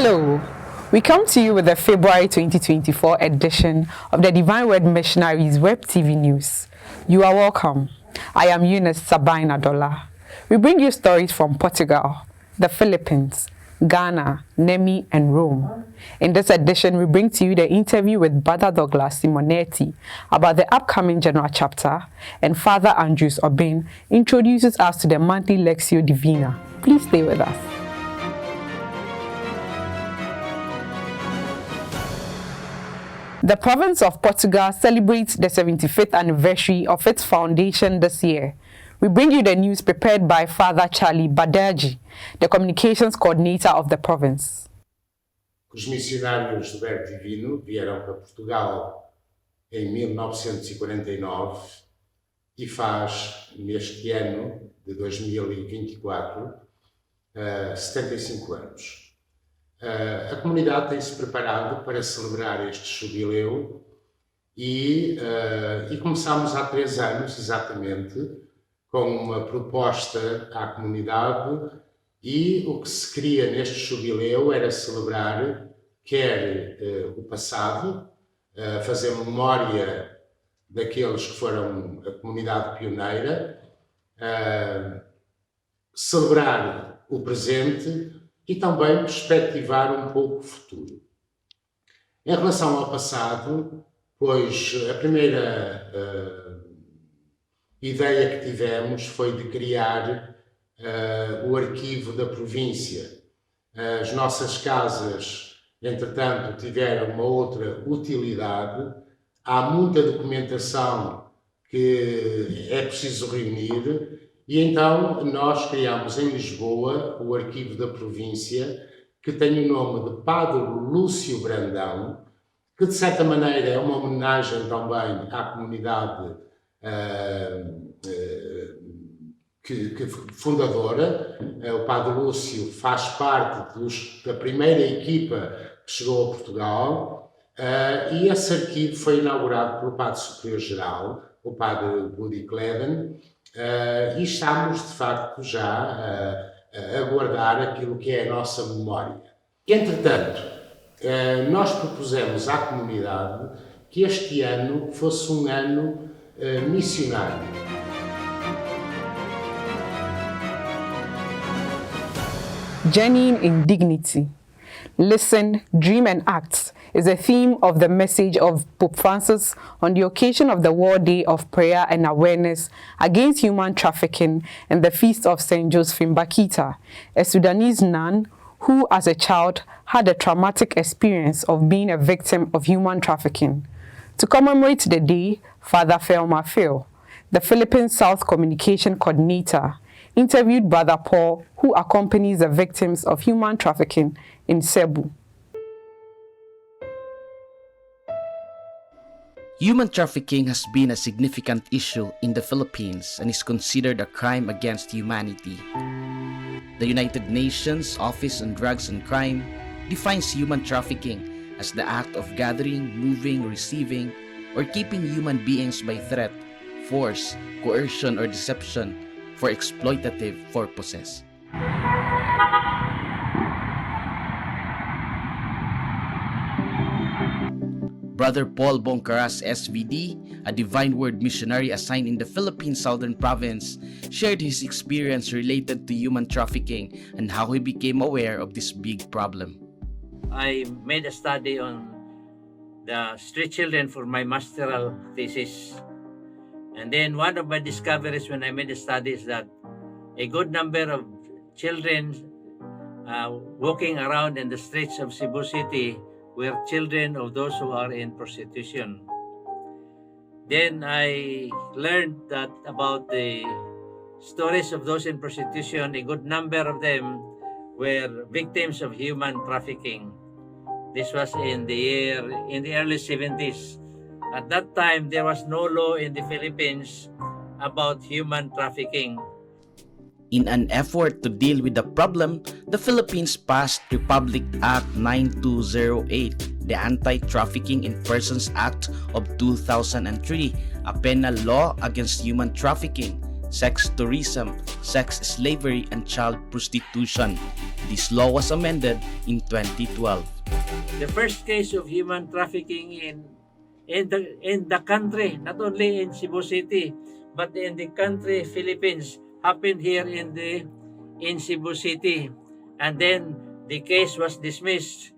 Hello, we come to you with the February 2024 edition of the Divine Word Missionaries Web TV News. You are welcome. I am Eunice Sabina Dola. We bring you stories from Portugal, the Philippines, Ghana, Nemi, and Rome. In this edition, we bring to you the interview with Brother Douglas Simonetti about the upcoming General Chapter, and Father Andrews Obeng introduces us to the monthly Lectio Divina. Please stay with us. The province of Portugal celebrates the 75th anniversary of its foundation this year. We bring you the news prepared by Father Charlie Baderji, the communications coordinator of the province. Os missionários do Verbo Divino vieram para Portugal em 1949 e faz, neste ano de 2024, 75 anos. A comunidade tem-se preparado para celebrar este jubileu e começámos há 3 anos, exatamente, com uma proposta à comunidade, e o que se queria neste jubileu era celebrar quer o passado, fazer memória daqueles que foram a comunidade pioneira, celebrar o presente e também perspectivar um pouco o futuro. Em relação ao passado, pois a primeira ideia que tivemos foi de criar o arquivo da província. As nossas casas, entretanto, tiveram uma outra utilidade. Há muita documentação que é preciso reunir e então nós criamos em Lisboa o arquivo da província, que tem o nome de Padre Lúcio Brandão, que de certa maneira é uma homenagem também à comunidade fundadora. O Padre Lúcio faz parte da primeira equipa que chegou a Portugal, e esse arquivo foi inaugurado pelo Padre Superior-Geral, o Padre Buddy Cleden, e estamos de facto já a guardar aquilo que é a nossa memória. Entretanto, nós propusemos à comunidade que este ano fosse um ano missionário. Journeying in Dignity. Listen, Dream and Act is a theme of the message of Pope Francis on the occasion of the World Day of Prayer and Awareness Against Human Trafficking and the Feast of St. Josephine Bakita, a Sudanese nun who, as a child, had a traumatic experience of being a victim of human trafficking. To commemorate the day, Father Felma Phil, the Philippines South Communication Coordinator, interviewed Brother Paul, who accompanies the victims of human trafficking in Cebu. Human trafficking has been a significant issue in the Philippines and is considered a crime against humanity. The United Nations Office on Drugs and Crime defines human trafficking as the act of gathering, moving, receiving, or keeping human beings by threat, force, coercion, or deception for exploitative purposes. Brother Paul Boncaras, SVD, a Divine Word Missionary assigned in the Philippines Southern Province, shared his experience related to human trafficking and how he became aware of this big problem. I made a study on the street children for my masteral thesis. And then one of my discoveries when I made the study is that a good number of children walking around in the streets of Cebu City were children of those who are in prostitution. Then I learned that about the stories of those in prostitution, a good number of them were victims of human trafficking. This was in the early 70s. At that time, there was no law in the Philippines about human trafficking. In an effort to deal with the problem, the Philippines passed Republic Act 9208, the Anti-Trafficking in Persons Act of 2003, a penal law against human trafficking, sex tourism, sex slavery, and child prostitution. This law was amended in 2012. The first case of human trafficking in the country, not only in Cebu City, but in the country Philippines, happened here in Cebu City, and then the case was dismissed.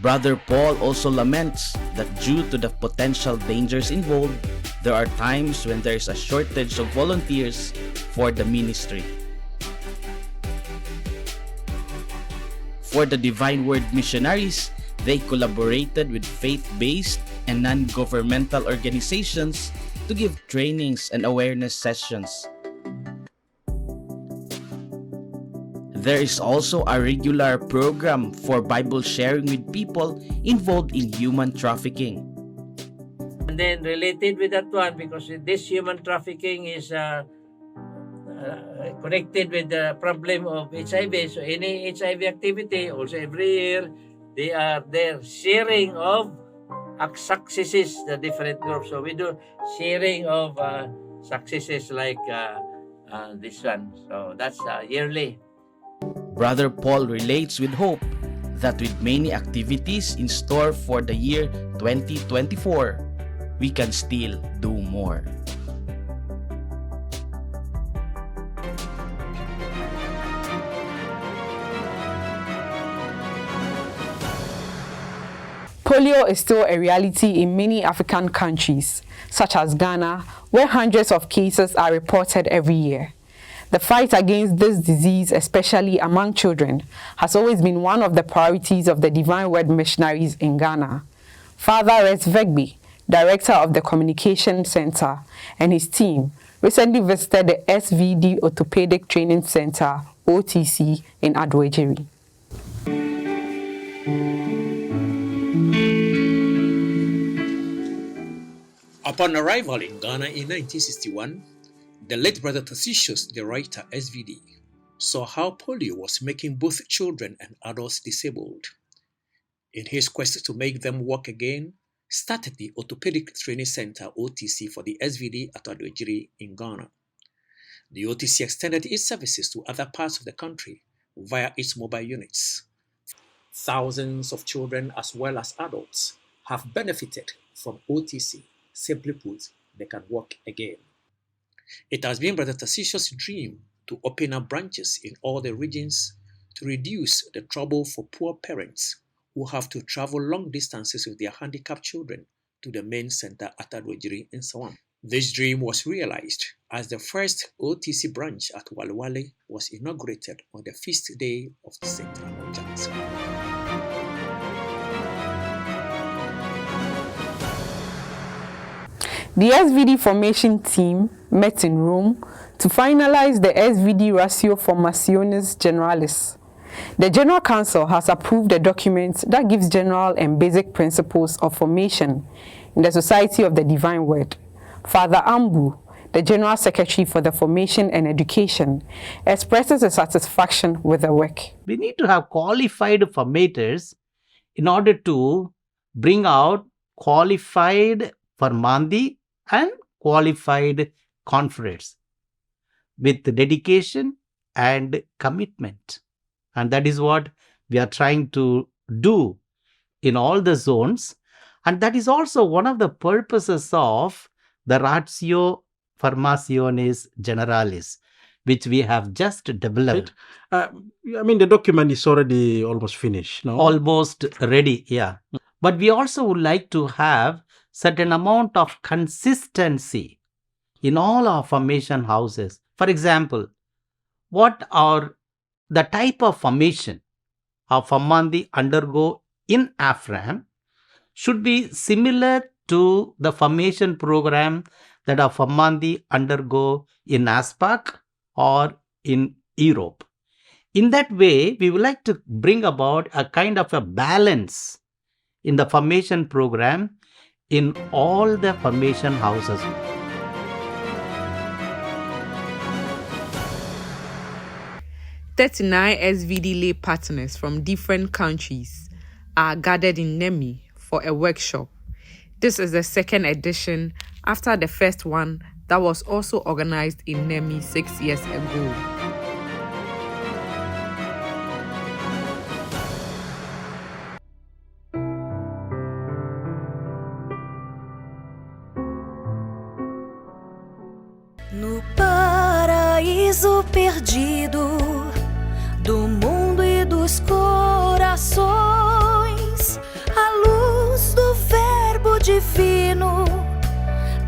Brother Paul also laments that due to the potential dangers involved, there are times when there is a shortage of volunteers for the ministry. For the Divine Word Missionaries, they collaborated with faith-based and non-governmental organizations to give trainings and awareness sessions. There is also a regular program for Bible sharing with people involved in human trafficking. And then related with that one, because this human trafficking is connected with the problem of HIV. So any HIV activity, also every year, they are there sharing of successes, the different groups. So we do sharing of successes like this one. So that's yearly. Brother Paul relates with hope that with many activities in store for the year 2024, we can still do more. Polio is still a reality in many African countries, such as Ghana, where hundreds of cases are reported every year. The fight against this disease, especially among children, has always been one of the priorities of the Divine Word Missionaries in Ghana. Father Res Vegbe, director of the Communication Center, and his team recently visited the SVD Orthopedic Training Center, OTC, in Adwejiri. Upon arrival in Ghana in 1961, the late Brother Tarsicius, the writer SVD, saw how polio was making both children and adults disabled. In his quest to make them walk again, started the Orthopedic Training Center OTC for the SVD at Adwejiri in Ghana. The OTC extended its services to other parts of the country via its mobile units. Thousands of children as well as adults have benefited from OTC. Simply put, they can walk again. It has been Brother Tarsicius' dream to open up branches in all the regions to reduce the trouble for poor parents who have to travel long distances with their handicapped children to the main center at Adwejiri and so on. This dream was realized as the first OTC branch at Walwale was inaugurated on the feast day of St. James. The SVD formation team met in Rome to finalize the SVD Ratio Formationes Generalis. The General Council has approved a document that gives general and basic principles of formation in the Society of the Divine Word. Father Ambu, the General Secretary for the Formation and Education, expresses a satisfaction with the work. We need to have qualified formators in order to bring out qualified formandi and qualified confreres with dedication and commitment. And that is what we are trying to do in all the zones. And that is also one of the purposes of the Ratio Formationes Generalis, which we have just developed. The document is already almost finished, no? Almost ready, yeah. But we also would like to have certain amount of consistency in all our formation houses. For example, what are the type of formation our formandi undergo in AFRAM should be similar to the formation program that our formandi undergo in ASPAC or in Europe. In that way, we would like to bring about a kind of a balance in the formation program in all the formation houses. "39 SVD lay partners from different countries are gathered in Nemi for a workshop. This is the second edition after the first one that was also organized in Nemi 6 years ago. perdido do mundo e dos corações, a luz do Verbo divino,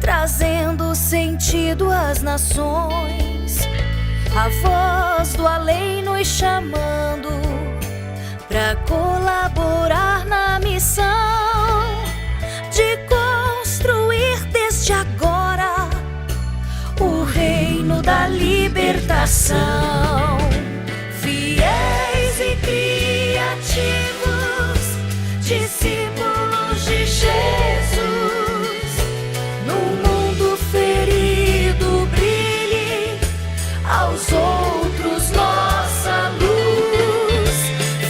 trazendo sentido às nações, a voz do além nos chamando para colaborar na missão de construir desde agora o reino da libertação. Fiéis e criativos, discípulos de Jesus, no mundo ferido brilhe aos outros nossa luz.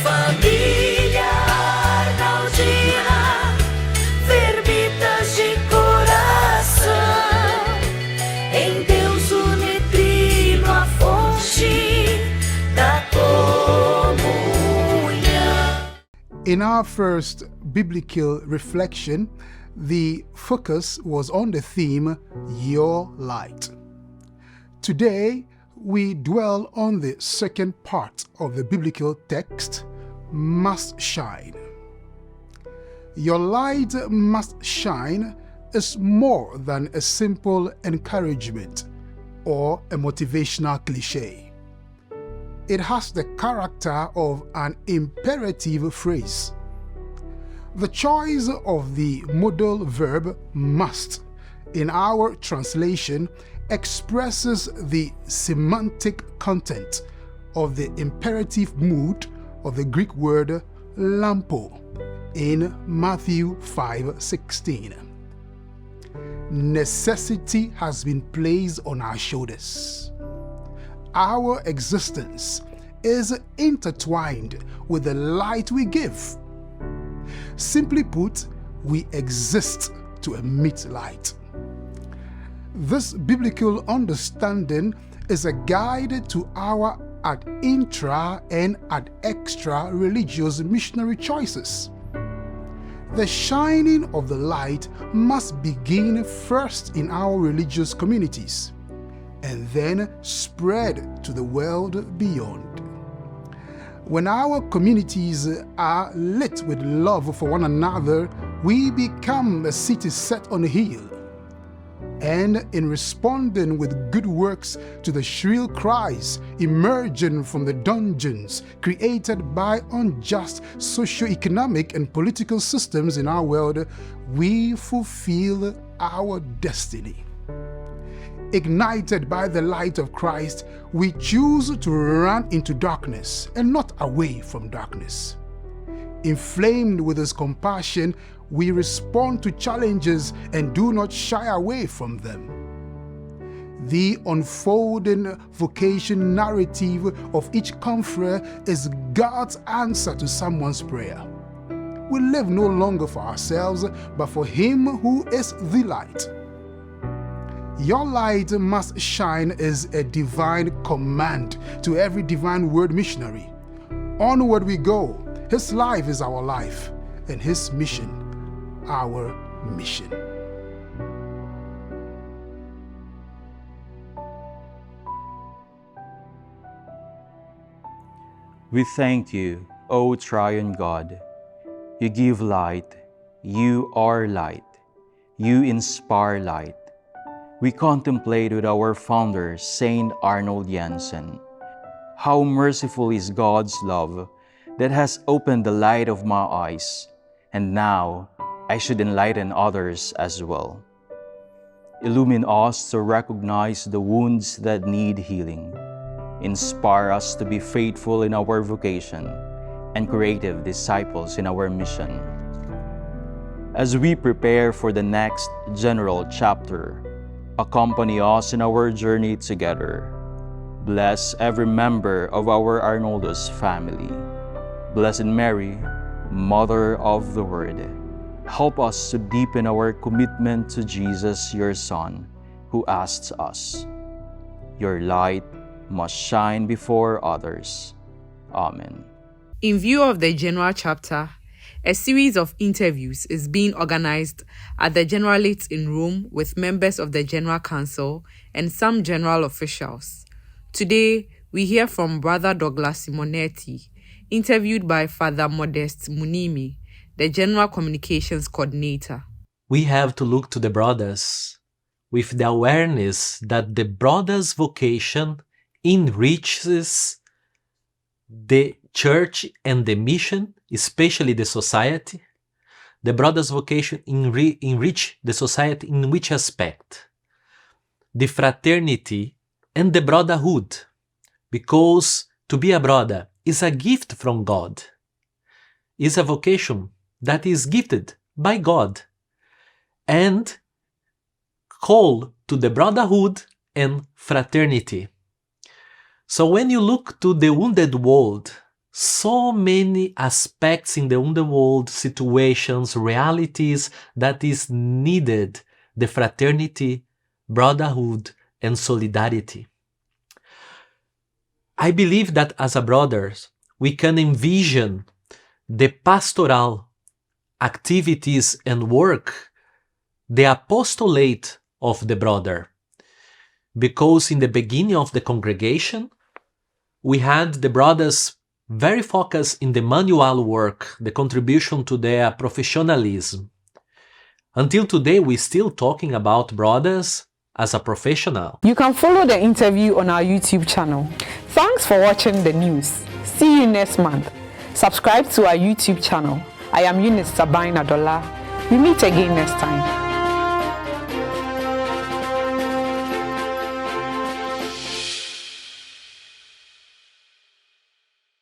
Família arnaldina, verbitas de coração, em Deus unitrino a fonte da comunhão. In our first biblical reflection, the focus was on the theme, Your Light. Today, we dwell on the second part of the biblical text, Must Shine. Your light must shine is more than a simple encouragement or a motivational cliche. It has the character of an imperative phrase. The choice of the modal verb must in our translation expresses the semantic content of the imperative mood of the Greek word lampo in Matthew 5:16. Necessity has been placed on our shoulders. Our existence is intertwined with the light we give. Simply put, we exist to emit light. This biblical understanding is a guide to our ad intra and ad extra religious missionary choices. The shining of the light must begin first in our religious communities and then spread to the world beyond. When our communities are lit with love for one another, we become a city set on a hill. And in responding with good works to the shrill cries emerging from the dungeons created by unjust socio-economic and political systems in our world, we fulfill our destiny. Ignited by the light of Christ, we choose to run into darkness and not away from darkness. Inflamed with His compassion, we respond to challenges and do not shy away from them. The unfolding vocation narrative of each confrere is God's answer to someone's prayer. We live no longer for ourselves, but for Him who is the light. Your light must shine is a divine command to every Divine Word missionary. Onward we go. His life is our life, and His mission, our mission. We thank you, O Triune God. You give light. You are light. You inspire light. We contemplate with our founder, Saint Arnold Janssen. How merciful is God's love that has opened the light of my eyes, and now I should enlighten others as well. Illumine us to recognize the wounds that need healing. Inspire us to be faithful in our vocation and creative disciples in our mission. As we prepare for the next General Chapter, accompany us in our journey together. Bless every member of our Arnoldus family. Blessed Mary, Mother of the Word, help us to deepen our commitment to Jesus, your Son, who asks us, "Your light must shine before others." Amen. In view of the General Chapter, a series of interviews is being organized at the Generalate in Rome with members of the General Council and some general officials Today, we hear from Brother Douglas Simonetti, interviewed by Father Modest Munimi, the General Communications Coordinator. We have to look to the brothers with the awareness that the brothers' vocation enriches the church and the mission, especially the society. The brothers' vocation enrich the society in which aspect? The fraternity and the brotherhood, because to be a brother is a gift from God, is a vocation that is gifted by God, and call to the brotherhood and fraternity. So when you look to the wounded world, so many aspects in the wounded world, situations, realities that is needed, the fraternity, brotherhood, and solidarity. I believe that as a brothers, we can envision the pastoral activities and work, the apostolate of the brother. Because in the beginning of the congregation, we had the brothers very focused in the manual work, the contribution to their professionalism. Until today, we're still talking about brothers as a professional. You can follow the interview on our YouTube channel. Thanks for watching the news. See you next month. Subscribe to our YouTube channel. I am Eunice Sabine Adola. We meet again next time.